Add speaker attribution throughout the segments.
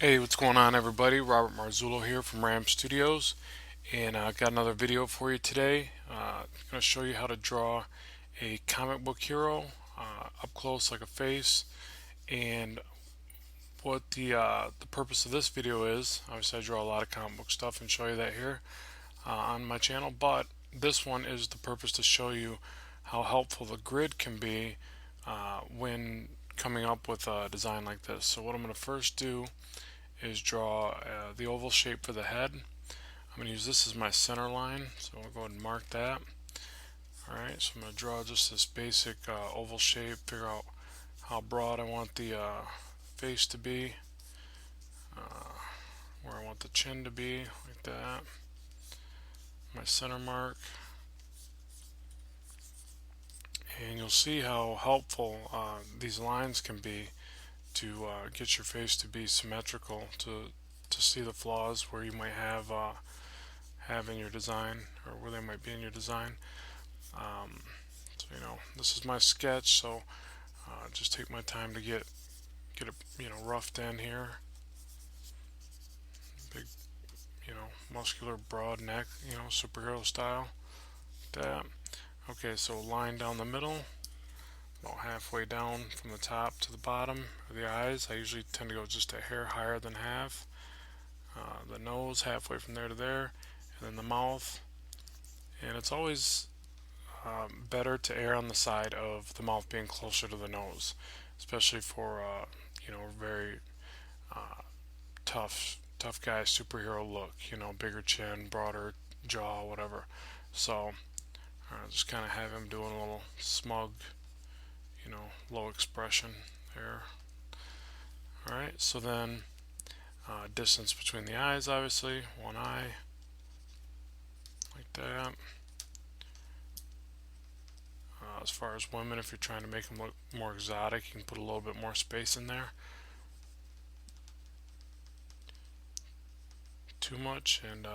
Speaker 1: Hey, what's going on, everybody? Robert Marzullo here from Ram Studios, and I got another video for you today. I'm going to show you how to draw a comic book hero up close, like a face, and what the purpose of this video is. Obviously, I draw a lot of comic book stuff and show you that here on my channel, but this one is the purpose to show you how helpful the grid can be when coming up with a design like this. So what I'm going to first do is draw the oval shape for the head. I'm going to use this as my center line, so I'll go ahead and mark that. Alright, so I'm going to draw just this basic oval shape, figure out how broad I want the face to be, where I want the chin to be, like that. My center mark. And you'll see how helpful these lines can be to get your face to be symmetrical, to see the flaws where you might have in your design, or where they might be in your design. So this is my sketch, so just take my time to get it roughed in here. Big, muscular broad neck, superhero style. That. Okay, so line down the middle, about halfway down from the top to the bottom of the eyes. I usually tend to go just a hair higher than half. The nose, halfway from there to there, and then the mouth. And it's always better to err on the side of the mouth being closer to the nose, especially for very uh, tough guy superhero look. Bigger chin, broader jaw, whatever. So just kind of have him doing a little smug, low expression there. All right. So then distance between the eyes, obviously, one eye, like that. As far as women, if you're trying to make them look more exotic, you can put a little bit more space in there. Too much, and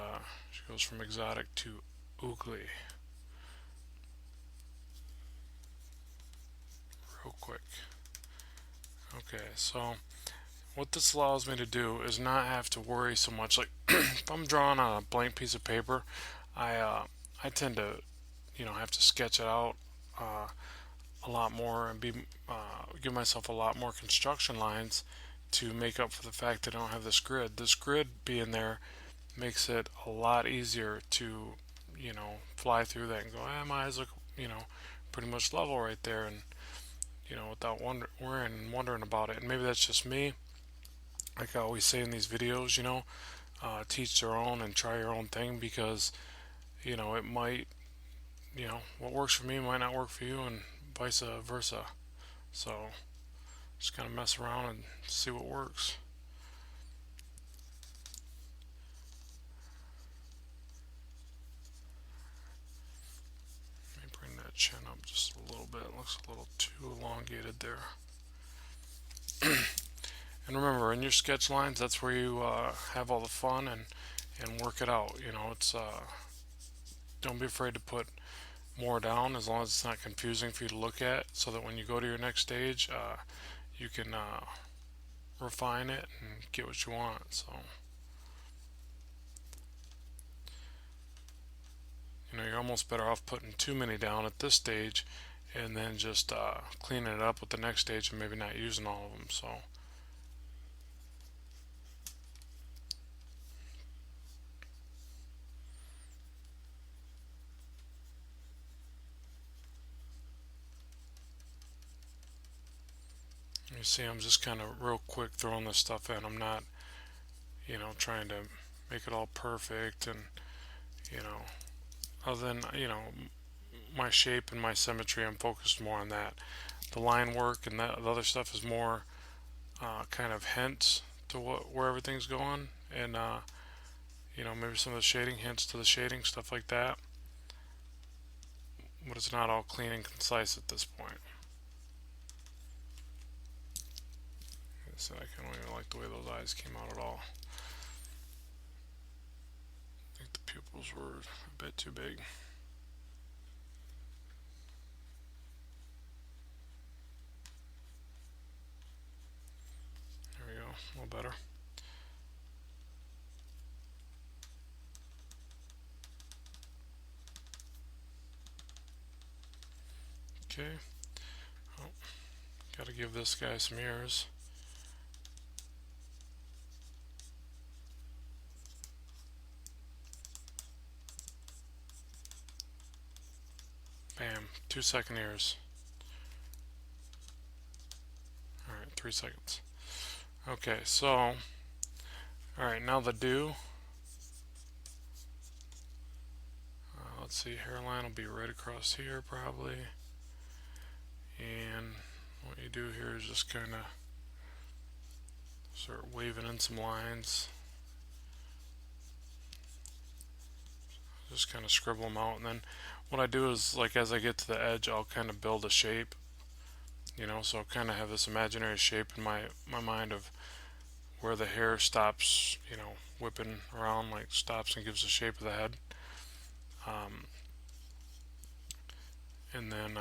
Speaker 1: she goes from exotic to ugly real quick. Okay, so what this allows me to do is not have to worry so much. Like if I'm drawing on a blank piece of paper, I tend to have to sketch it out uh, a lot more and give myself a lot more construction lines to make up for the fact that I don't have this grid. This grid being there makes it a lot easier to fly through that and go, my eyes look pretty much level right there, and without wondering about it. And maybe that's just me. Like I always say in these videos, teach their own and try your own thing, because it might, what works for me might not work for you, and vice versa. So just kind of mess around and see what works. Let me bring that chin up just a little bit. It looks a little too elongated there. And remember, in your sketch lines, that's where you have all the fun and work it out. It's don't be afraid to put more down, as long as it's not confusing for you to look at, so that when you go to your next stage, you can refine it and get what you want. So you're almost better off putting too many down at this stage, and then just cleaning it up with the next stage and maybe not using all of them. So you see, I'm just kind of real quick throwing this stuff in. I'm not, trying to make it all perfect, and other than my shape and my symmetry, I'm focused more on that. The line work and the other stuff is more kind of hints to where everything's going, and maybe some of the shading hints to the shading, stuff like that. But it's not all clean and concise at this point. So I don't even like the way those eyes came out at all. I think the pupils were a bit too big. There we go, a little better. Okay. Oh, gotta give this guy some ears. Bam. 2-second ears. Alright, 3 seconds. Okay, so, alright, now the do. Let's see, hairline will be right across here probably. And what you do here is just kind of start waving in some lines. Just kind of scribble them out, and then what I do is, like, as I get to the edge, I'll kind of build a shape, you know, so I'll kind of have this imaginary shape in my mind of where the hair stops, you know, whipping around, like stops and gives the shape of the head. And then,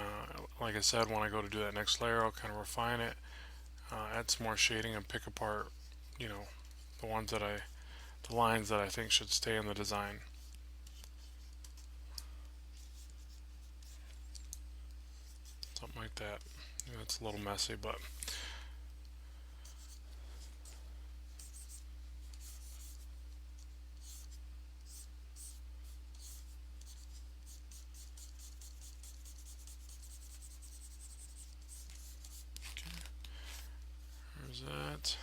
Speaker 1: like I said, when I go to do that next layer, I'll kind of refine it, add some more shading, and pick apart, you know, the lines that I think should stay in the design. Something like that. It's a little messy, but there's that.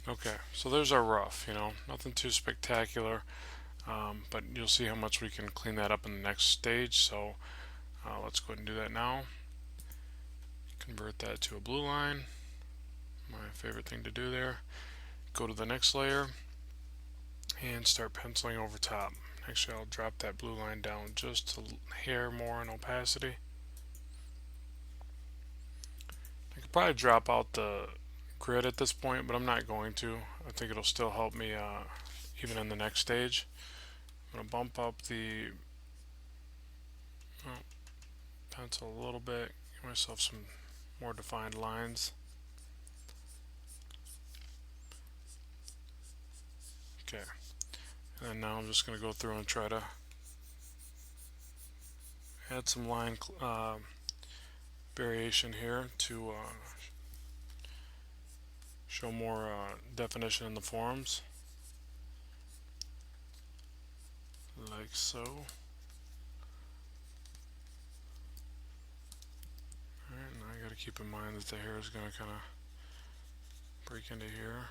Speaker 1: Okay, so there's our rough, you know, nothing too spectacular, but you'll see how much we can clean that up in the next stage. So let's go ahead and do that now. Convert that to a blue line, my favorite thing to do there. Go to the next layer and start penciling over top. Actually, I'll drop that blue line down just a hair more in opacity. I could probably drop out the grid at this point, but I'm not going to. I think it'll still help me even in the next stage. I'm going to bump up the pencil a little bit, give myself some more defined lines. Okay, and then now I'm just going to go through and try to add some line variation here to show more definition in the forms, like so. Alright, now I got to keep in mind that the hair is going to kind of break into here.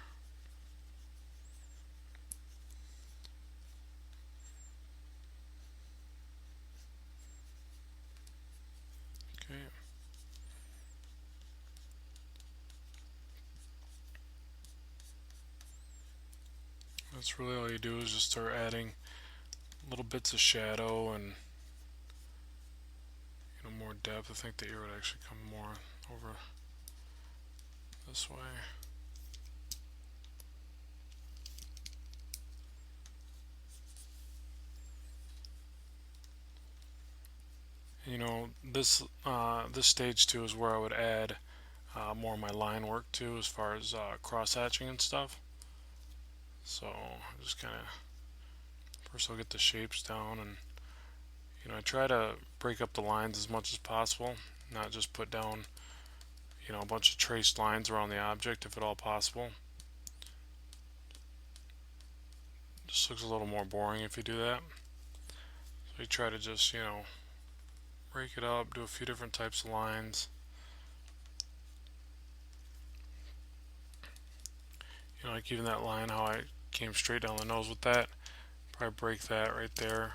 Speaker 1: Okay. That's really all you do, is just start adding little bits of shadow and, you know, more depth. I think the ear would actually come more over this way. You know, this stage too is where I would add more of my line work too, as far as cross hatching and stuff. So just kind of first I'll get the shapes down, and you know, I try to break up the lines as much as possible, not just put down, you know, a bunch of traced lines around the object if at all possible. Just looks a little more boring if you do that. So you try to just, you know, break it up, do a few different types of lines. You know, like even that line, how I came straight down the nose with that, probably break that right there.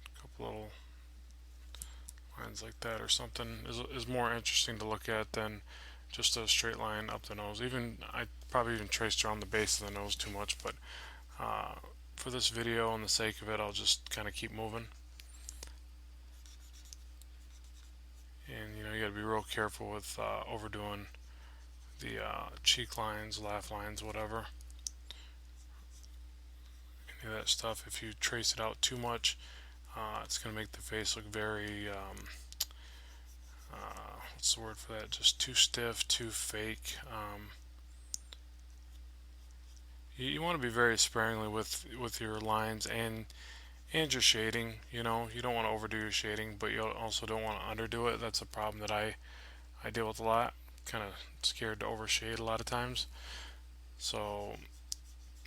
Speaker 1: A couple little lines like that or something is more interesting to look at than just a straight line up the nose. Even I probably even traced around the base of the nose too much, but for this video and the sake of it, I'll just kind of keep moving. And you know, you got to be real careful with overdoing the cheek lines, laugh lines, whatever. Any of that stuff. If you trace it out too much, it's going to make the face look very what's the word for that? Just too stiff, too fake. You want to be very sparingly with your lines, and And your shading, you don't want to overdo your shading, but you also don't want to underdo it. That's a problem that I deal with a lot. Kind of scared to overshade a lot of times. So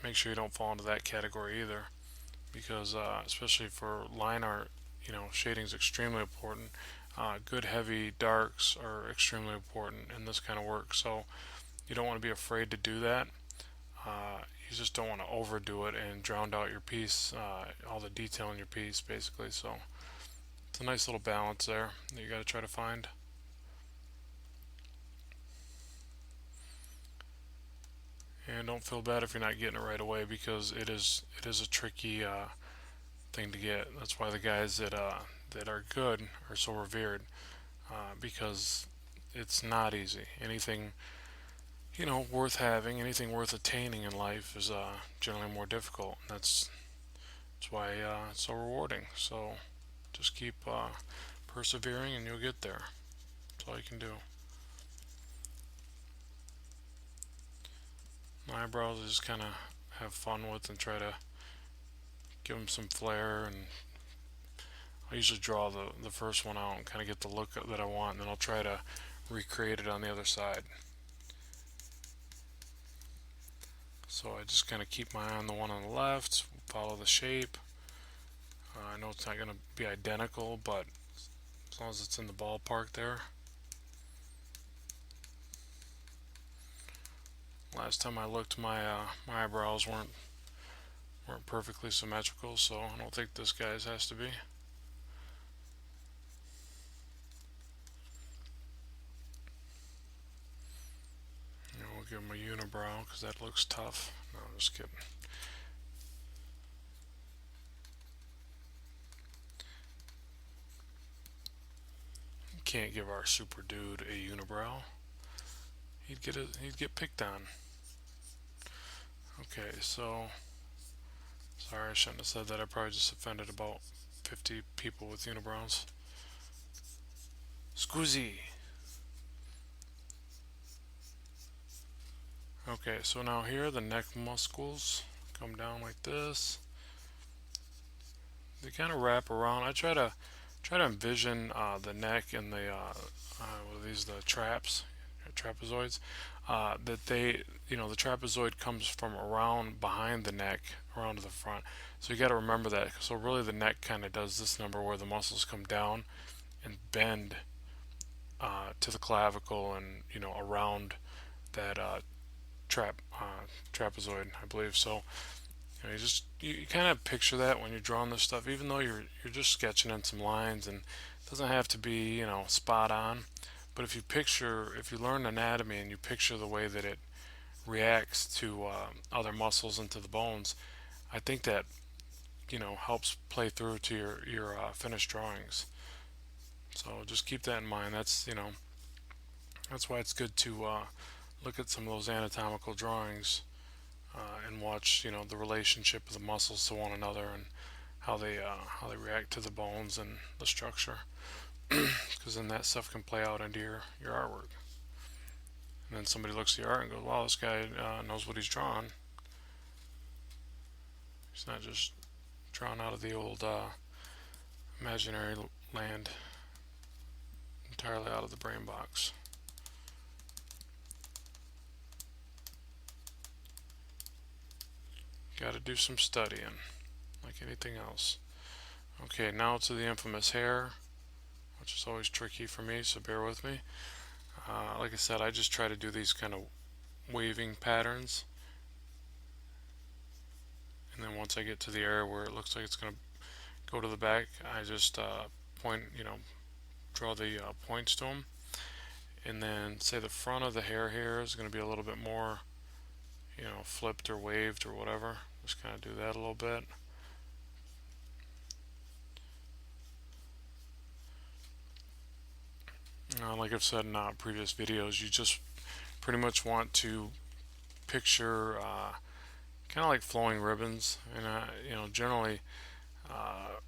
Speaker 1: make sure you don't fall into that category either, because especially for line art, shading is extremely important. Good heavy darks are extremely important in this kind of work. So you don't want to be afraid to do that. You just don't want to overdo it and drown out your piece, all the detail in your piece, basically. So it's a nice little balance there that you got to try to find. And don't feel bad if you're not getting it right away, because it is a tricky thing to get. That's why the guys that are good are so revered, because it's not easy. Anything worth having, anything worth attaining in life is generally more difficult. That's why it's so rewarding. So just keep persevering, and you'll get there. That's all you can do. My eyebrows I just kind of have fun with and try to give them some flair. And I usually draw the first one out and kind of get the look that I want, and then I'll try to recreate it on the other side. So I just kind of keep my eye on the one on the left, follow the shape. I know it's not going to be identical, but as long as it's in the ballpark there. Last time I looked, my eyebrows weren't perfectly symmetrical, so I don't think this guy's has to be. We'll give him a unibrow because that looks tough. No, I'm just kidding. Can't give our super dude a unibrow. He'd get picked on. Okay, so sorry, I shouldn't have said that. I probably just offended about 50 people with unibrows. Scusi. Okay, so now here the neck muscles come down like this. They kind of wrap around. I try to envision the neck and what are these, the trapezoids, that the trapezoid comes from around behind the neck around to the front. So you got to remember that. So really the neck kind of does this number where the muscles come down and bend to the clavicle, and around that trapezoid, I believe. So you kind of picture that when you're drawing this stuff, even though you're just sketching in some lines, and it doesn't have to be spot on. But if you learn anatomy and you picture the way that it reacts to other muscles and to the bones, I think that helps play through to your finished drawings. So just keep that in mind. That's why it's good to look at some of those anatomical drawings, and watch the relationship of the muscles to one another, and how they react to the bones and the structure, because then that stuff can play out into your artwork. And then somebody looks at your art and goes, "Wow, this guy knows what he's drawing. He's not just drawn out of the old imaginary land, entirely out of the brain box." Got to do some studying, like anything else. Okay, now to the infamous hair, which is always tricky for me, so bear with me. Like I said, I just try to do these kind of waving patterns, and then once I get to the area where it looks like it's going to go to the back, I just point, draw the points to them, and then say the front of the hair here is going to be a little bit more, flipped or waved or whatever. Just kind of do that a little bit. Like I've said in previous videos, you just pretty much want to picture kind of like flowing ribbons, and generally, uh,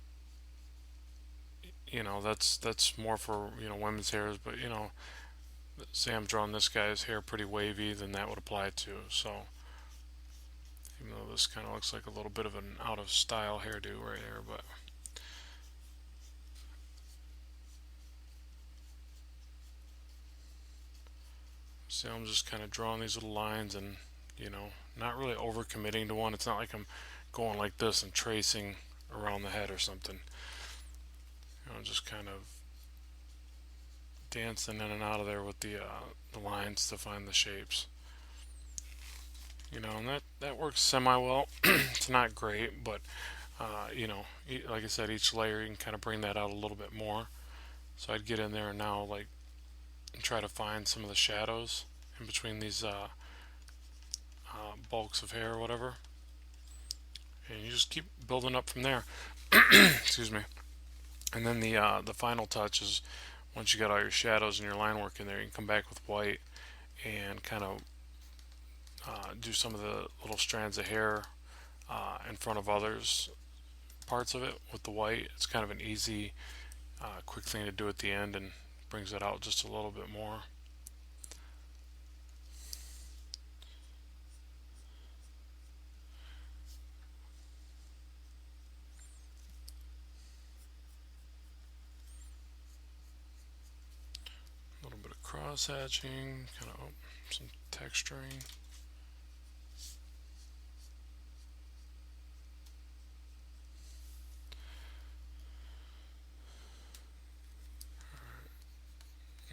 Speaker 1: that's more for women's hairs, but say I'm drawing this guy's hair pretty wavy, then that would apply too. So even though this kind of looks like a little bit of an out of style hairdo right here, but see, I'm just kind of drawing these little lines and, not really over committing to one. It's not like I'm going like this and tracing around the head or something. Just kind of dancing in and out of there with the lines to find the shapes. And that works semi well. It's not great, but like I said, each layer you can kind of bring that out a little bit more. So I'd get in there and now and try to find some of the shadows in between these bulks of hair or whatever, and you just keep building up from there. Excuse me. And then the final touch is once you got all your shadows and your line work in there, you can come back with white and kind of do some of the little strands of hair in front of others parts of it with the white. It's kind of an easy, quick thing to do at the end and brings it out just a little bit more. A little bit of cross hatching, kind of some texturing.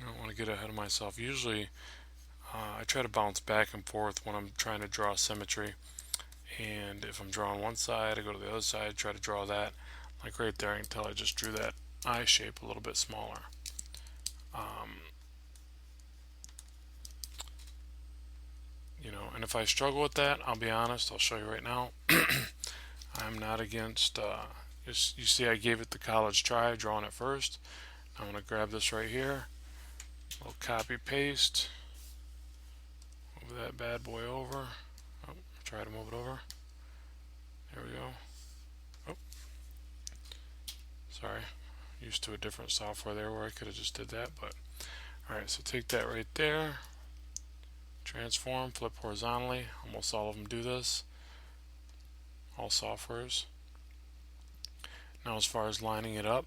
Speaker 1: I don't want to get ahead of myself. Usually I try to bounce back and forth when I'm trying to draw symmetry, and if I'm drawing one side I go to the other side, try to draw that. Like right there I can tell I just drew that eye shape a little bit smaller. And if I struggle with that, I'll be honest, I'll show you right now. I'm not against, you see I gave it the college try, drawing it first. I'm going to grab this right here, little copy paste, move that bad boy over. Oh, try to move it over. There we go. Oh, sorry, used to a different software there where I could have just did that, but alright, so take that right there, transform, flip horizontally. Almost all of them do this, all softwares. Now as far as lining it up,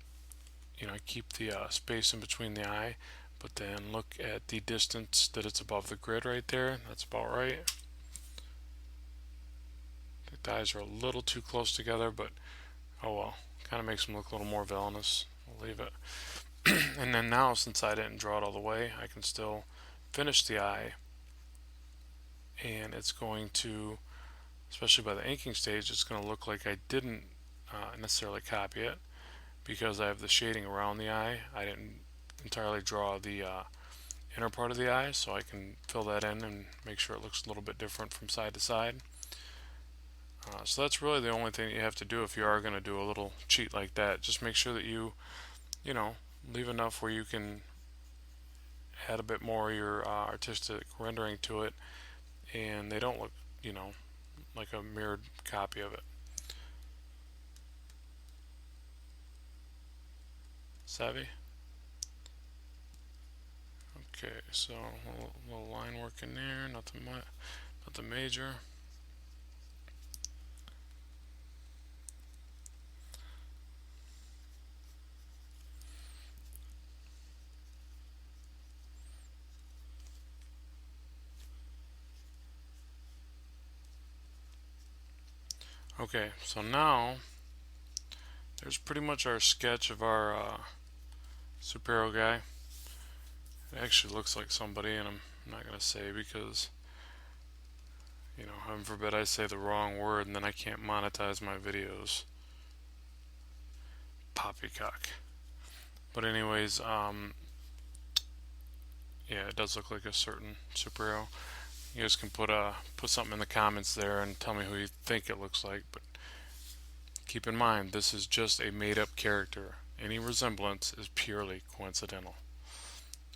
Speaker 1: I keep the space in between the eye, but then look at the distance that it's above the grid right there. That's about right. The eyes are a little too close together, but oh well, kind of makes them look a little more villainous. We'll leave it. And then now, since I didn't draw it all the way, I can still finish the eye, and it's going to, especially by the inking stage, it's going to look like I didn't necessarily copy it, because I have the shading around the eye. I didn't entirely draw the inner part of the eye, so I can fill that in and make sure it looks a little bit different from side to side. So that's really the only thing that you have to do if you are going to do a little cheat like that. Just make sure that you leave enough where you can add a bit more of your artistic rendering to it, and they don't look, like a mirrored copy of it. Savvy? Okay, so a little line work in there, nothing major. Okay, so now there's pretty much our sketch of our superhero guy. It actually looks like somebody, and I'm not going to say because, heaven forbid I say the wrong word and then I can't monetize my videos. Poppycock. But anyways, yeah, it does look like a certain superhero. You guys can put something in the comments there and tell me who you think it looks like, but keep in mind this is just a made-up character. Any resemblance is purely coincidental.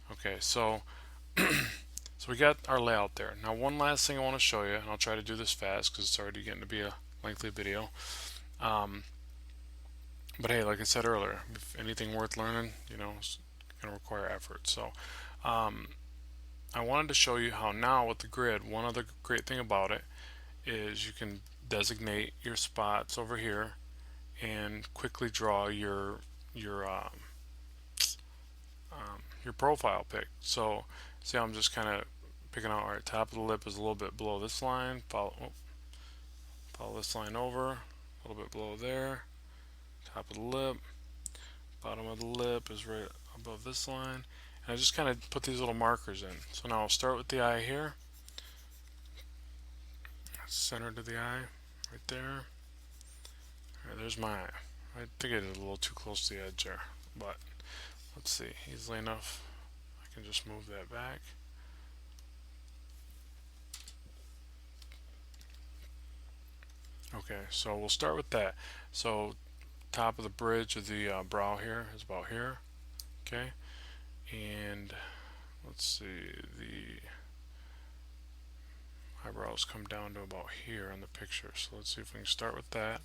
Speaker 1: Okay, so so we got our layout there. Now one last thing I want to show you, and I'll try to do this fast because it's already getting to be a lengthy video. But hey, like I said earlier, if anything worth learning, it's going to require effort. So I wanted to show you how now with the grid, one other great thing about it is you can designate your spots over here and quickly draw your your profile pic. So see how I'm just kind of picking out, alright, top of the lip is a little bit below this line, follow this line over, a little bit below there, top of the lip, bottom of the lip is right above this line, and I just kind of put these little markers in. So now I'll start with the eye here, center to the eye, right there. Alright, there's my eye. I think I did a little too close to the edge there, but let's see, easily enough, I can just move that back. Okay, so we'll start with that. So top of the bridge of the brow here is about here. Okay, and let's see, the eyebrows come down to about here in the picture. So let's see if we can start with that.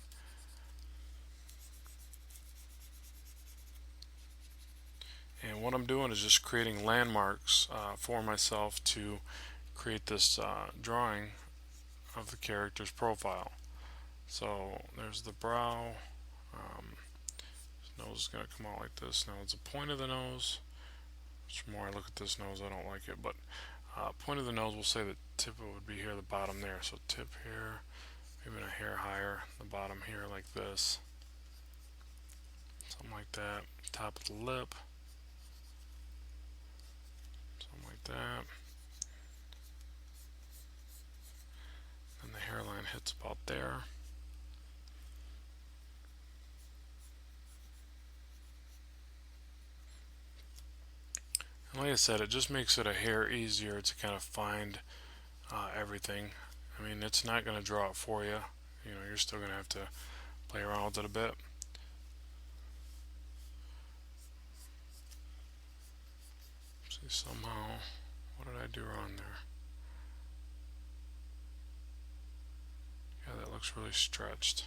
Speaker 1: And what I'm doing is just creating landmarks for myself to create this drawing of the character's profile. So there's the brow. His nose is going to come out like this. Now it's the point of the nose. The more I look at this nose, I don't like it. But point of the nose, we'll say the tip would be here, the bottom there. So tip here, maybe a hair higher. The bottom here like this. Something like that. Top of the lip. Something like that. And the hairline hits about there. And like I said, it just makes it a hair easier to kind of find everything. I mean, it's not going to draw it for you. You know, you're still going to have to play around with it a bit. See, somehow, what did I do wrong there? Yeah, that looks really stretched.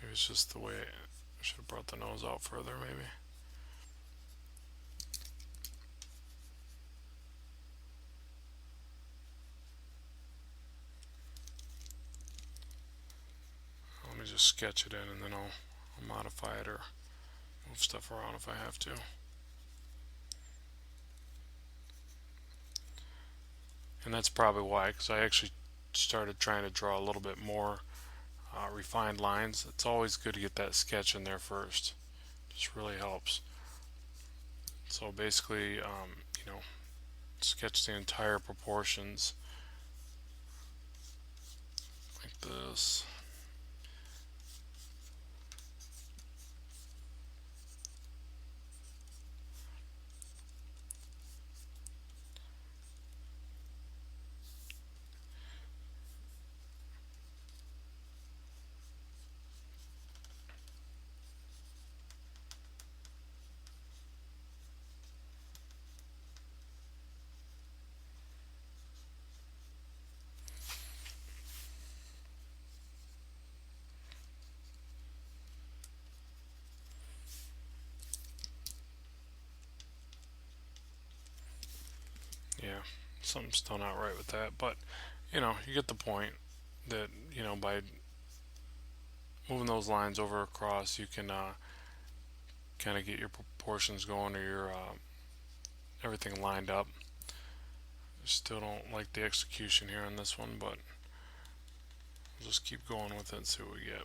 Speaker 1: Maybe it's just the way I should have brought the nose out further, maybe. Let me just sketch it in and then I'll modify it or move stuff around if I have to. And that's probably why, because I actually started trying to draw a little bit more refined lines. It's always good to get that sketch in there first. Just really helps. So basically, you know, sketch the entire proportions like this. Yeah, something's still not right with that, but you know, you get the point that, you know, by moving those lines over across, you can kind of get your proportions going or your everything lined up. Still don't like the execution here on this one, but we'll just keep going with it and see what we get.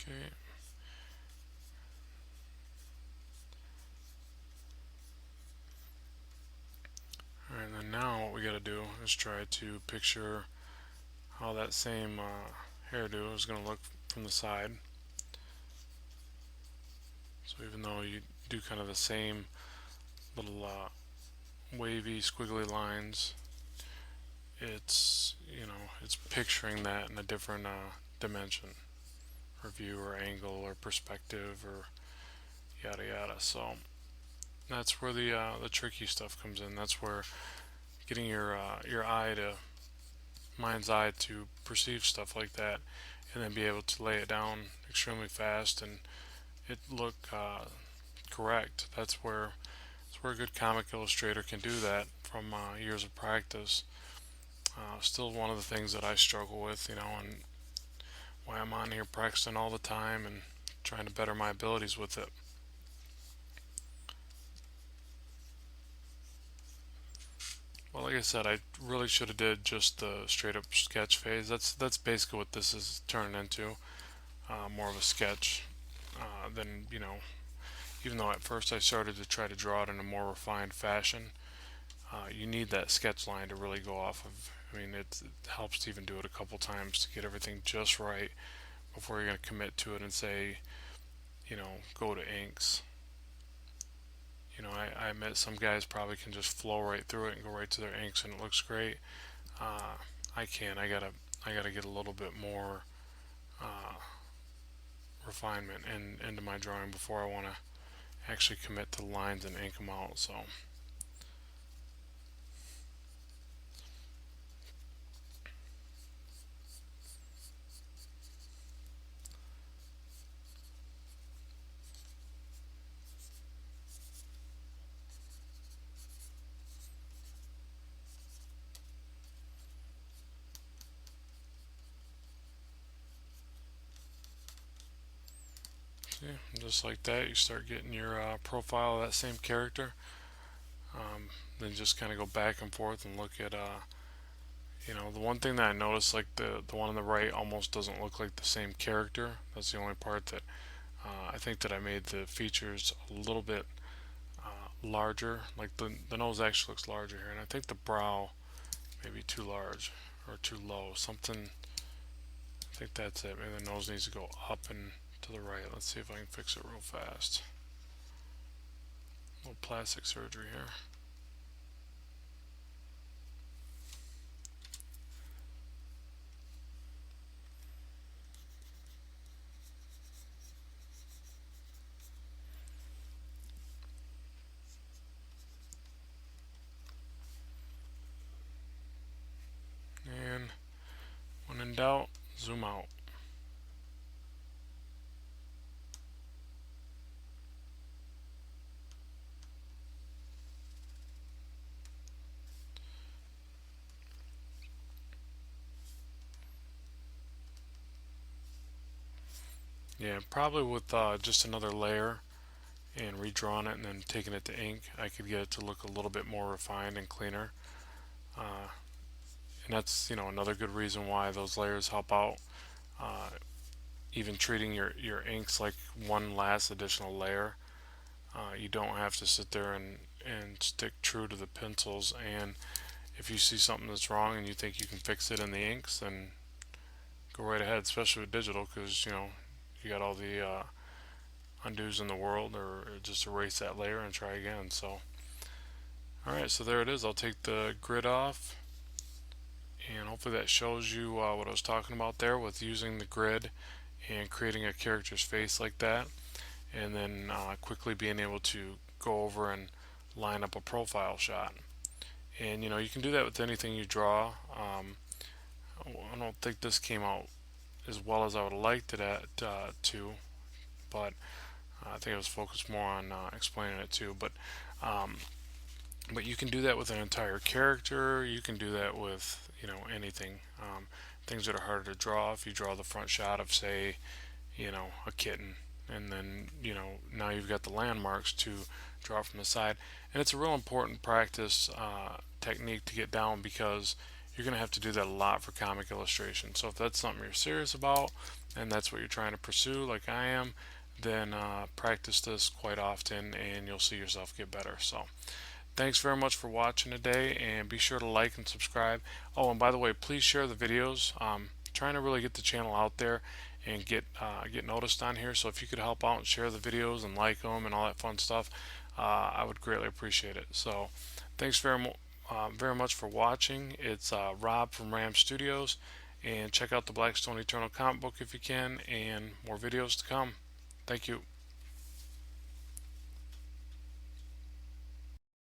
Speaker 1: Okay. Alright, then now what we gotta do is try to picture how that same hairdo is going to look from the side. So even though you do kind of the same little wavy squiggly lines, it's, it's picturing that in a different dimension or view or angle or perspective or yada yada. So that's where the tricky stuff comes in. That's where getting your eye to mind's eye to perceive stuff like that, and then be able to lay it down extremely fast and it look correct. That's where a good comic illustrator can do that from years of practice. Still one of the things that I struggle with, and why I'm on here practicing all the time and trying to better my abilities with it. Well, like I said, I really should have did just the straight up sketch phase. That's basically what this is turning into, more of a sketch than Even though at first I started to try to draw it in a more refined fashion, you need that sketch line to really go off of. I mean, it helps to even do it a couple times to get everything just right before you're going to commit to it and say, go to inks. I admit some guys probably can just flow right through it and go right to their inks and it looks great. I can't. I gotta get a little bit more uh, refinement into my drawing before I want to actually commit to the lines and ink them out. So yeah, just like that, you start getting your profile of that same character. Then just kind of go back and forth and look at the one thing that I noticed, like the one on the right almost doesn't look like the same character. That's the only part that I think that I made the features a little bit larger. Like the nose actually looks larger here, and I think the brow may be too large or too low. Something. I think that's it. Maybe the nose needs to go up and to the right. Let's see if I can fix it real fast. A little plastic surgery here. And when in doubt, zoom out. Yeah, probably with just another layer and redrawing it and then taking it to ink, I could get it to look a little bit more refined and cleaner. Uh, and that's another good reason why those layers help out. Uh, Even treating your inks like one last additional layer. You don't have to sit there and stick true to the pencils. And if you see something that's wrong and you think you can fix it in the inks, then go right ahead. Especially with digital, because you got all the undos in the world, or just erase that layer and try again. So, all right, so there it is. I'll take the grid off, and hopefully that shows you what I was talking about there with using the grid and creating a character's face like that, and then quickly being able to go over and line up a profile shot. And you can do that with anything you draw. I don't think this came out as well as I would have liked it to, but I think I was focused more on explaining it too. Um, but you can do that with an entire character. You can do that with anything. Things that are harder to draw. If you draw the front shot of, say, a kitten, and then now you've got the landmarks to draw from the side, and it's a real important practice technique to get down, because you're going to have to do that a lot for comic illustration. So if that's something you're serious about and that's what you're trying to pursue, like I am, then practice this quite often and you'll see yourself get better. So thanks very much for watching today, and be sure to like and subscribe. Oh, and by the way, please share the videos. Trying to really get the channel out there and get noticed on here. So if you could help out and share the videos and like them and all that fun stuff, I would greatly appreciate it. So thanks very much for watching. It's Rob from Ram Studios, and check out the Blackstone Eternal comic book if you can, and more videos to come. Thank you.